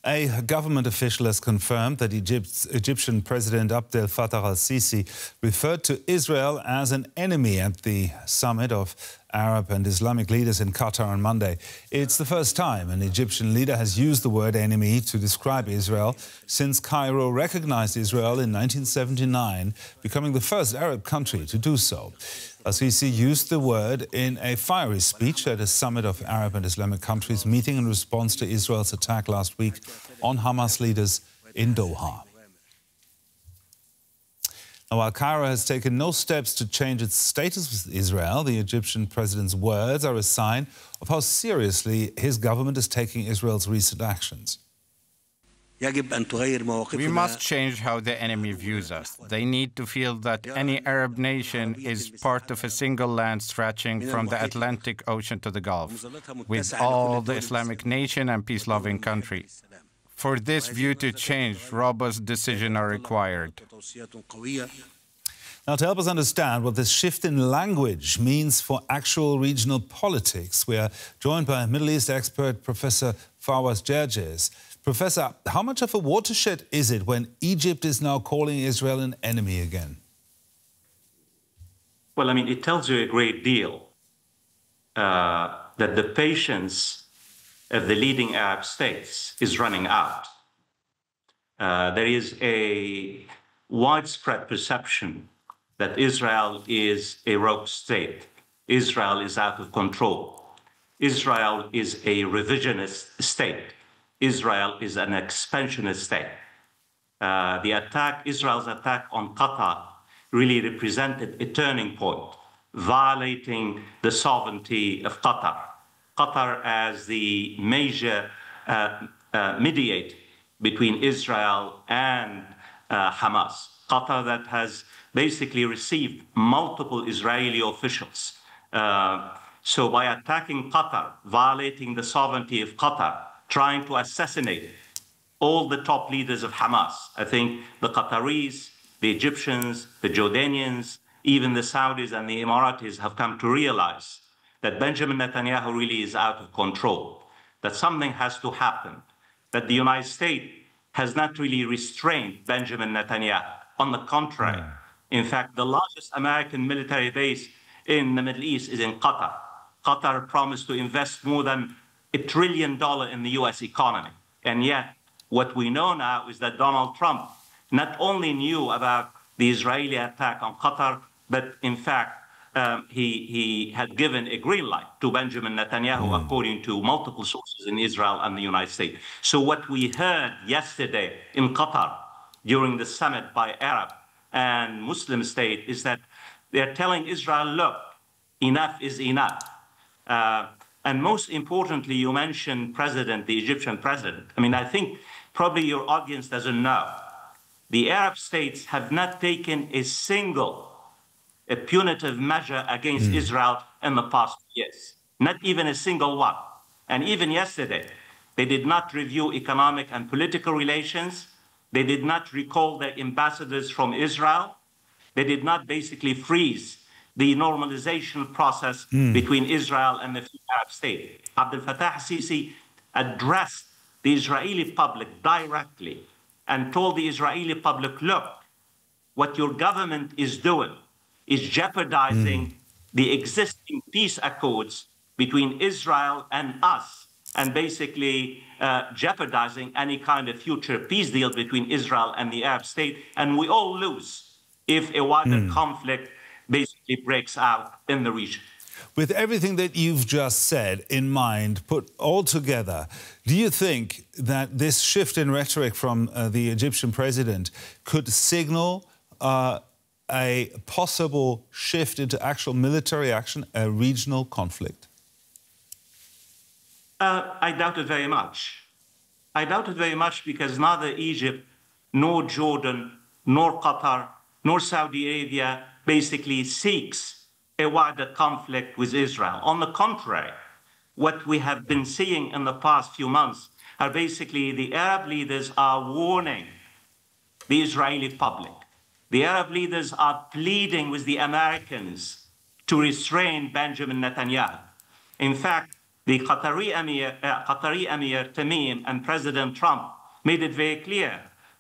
A government official has confirmed that Egyptian President Abdel-Fattah al-Sisi referred to Israel as an enemy at the summit of Arab and Islamic leaders in Qatar on Monday. It's the first time an Egyptian leader has used the word enemy to describe Israel since Cairo recognized Israel in 1979, becoming the first Arab country to do so. Al-Sisi used the word in a fiery speech at a summit of Arab and Islamic countries meeting in response to Israel's attack last week on Hamas leaders in Doha. Now, while Cairo has taken no steps to change its status with Israel, the Egyptian president's words are a sign of how seriously his government is taking Israel's recent actions. We must change how the enemy views us. They need to feel that any Arab nation is part of a single land stretching from the Atlantic Ocean to the Gulf, with all the Islamic nation and peace-loving countries. For this view to change, robust decisions are required. Now, to help us understand what this shift in language means for actual regional politics, we are joined by Middle East expert Professor Fawaz Gerges. Professor, how much of a watershed is it when Egypt is now calling Israel an enemy again? Well, I mean, it tells you a great deal that the patience of the leading Arab states is running out. There is a widespread perception that Israel is a rogue state. Israel is out of control. Israel is a revisionist state. Israel is an expansionist state. Israel's attack on Qatar really represented a turning point, violating the sovereignty of Qatar. Qatar as the major mediator between Israel and Hamas. Qatar that has basically received multiple Israeli officials. So by attacking Qatar, violating the sovereignty of Qatar, trying to assassinate all the top leaders of Hamas. I think the Qataris, the Egyptians, the Jordanians, even the Saudis and the Emiratis have come to realize that Benjamin Netanyahu really is out of control, that something has to happen, that the United States has not really restrained Benjamin Netanyahu. On the contrary, in fact, the largest American military base in the Middle East is in Qatar. Qatar promised to invest more than $1 trillion in the US economy. And yet, what we know now is that Donald Trump not only knew about the Israeli attack on Qatar, but in fact, he had given a green light to Benjamin Netanyahu, according to multiple sources in Israel and the United States. So what we heard yesterday in Qatar during the summit by Arab and Muslim state is that they're telling Israel, look, enough is enough. And most importantly, you mentioned the Egyptian president. I mean, I think probably your audience doesn't know. The Arab states have not taken a punitive measure against Israel in the past years. Not even a single one. And even yesterday, they did not review economic and political relations. They did not recall their ambassadors from Israel. They did not basically freeze the normalization process between Israel and the Arab state. Abdel-Fattah Sisi addressed the Israeli public directly and told the Israeli public, look, what your government is doing is jeopardizing the existing peace accords between Israel and us, and basically jeopardizing any kind of future peace deal between Israel and the Arab state. And we all lose if a wider conflict basically breaks out in the region. With everything that you've just said in mind, put all together, do you think that this shift in rhetoric from the Egyptian president could signal a possible shift into actual military action, a regional conflict? I doubt it very much. I doubt it very much because neither Egypt, nor Jordan, nor Qatar, nor Saudi Arabia basically seeks a wider conflict with Israel. On the contrary, what we have been seeing in the past few months are basically the Arab leaders are warning the Israeli public. The Arab leaders are pleading with the Americans to restrain Benjamin Netanyahu. In fact, the Qatari Emir Tamim and President Trump made it very clear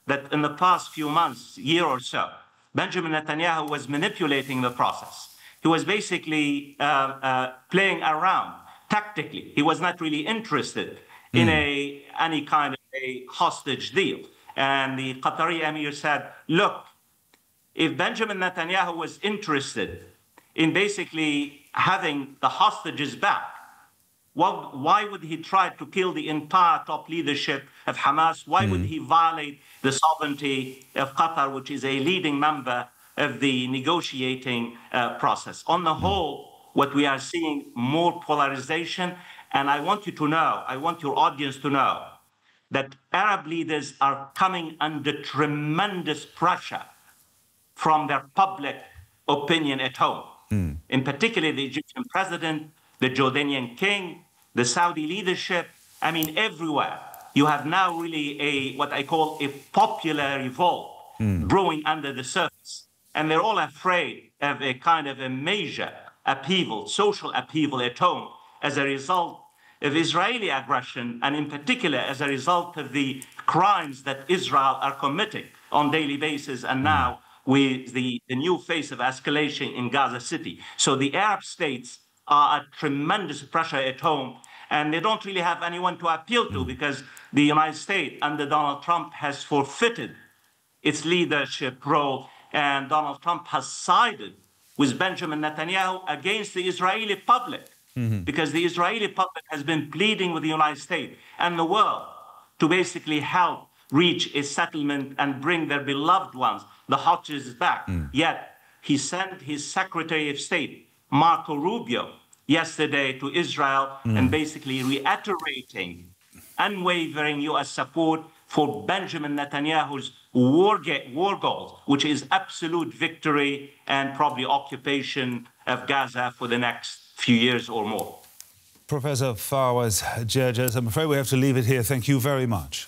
that in the past few months, year or so, Benjamin Netanyahu was manipulating the process. He was basically playing around tactically. He was not really interested in any kind of a hostage deal. And the Qatari Emir said, look, if Benjamin Netanyahu was interested in basically having the hostages back, why would he try to kill the entire top leadership of Hamas? Why would he violate the sovereignty of Qatar, which is a leading member of the negotiating process? On the whole, what we are seeing, more polarization. And I want you to know, I want your audience to know, that Arab leaders are coming under tremendous pressure from their public opinion at home. In particular, the Egyptian president, the Jordanian king, the Saudi leadership. I mean, everywhere. You have now really what I call a popular revolt brewing under the surface. And they're all afraid of a kind of a major upheaval, social upheaval at home as a result of Israeli aggression, and in particular as a result of the crimes that Israel are committing on a daily basis, and now with the new phase of escalation in Gaza City. So the Arab states are at tremendous pressure at home, and they don't really have anyone to appeal to because the United States under Donald Trump has forfeited its leadership role, and Donald Trump has sided with Benjamin Netanyahu against the Israeli public, because the Israeli public has been pleading with the United States and the world to basically help reach a settlement and bring their beloved ones, the hostages, back. Yet he sent his Secretary of State, Marco Rubio, yesterday to Israel and basically reiterating unwavering U.S. support for Benjamin Netanyahu's war goals, which is absolute victory and probably occupation of Gaza for the next few years or more. Professor Fawaz Gerges, I'm afraid we have to leave it here. Thank you very much.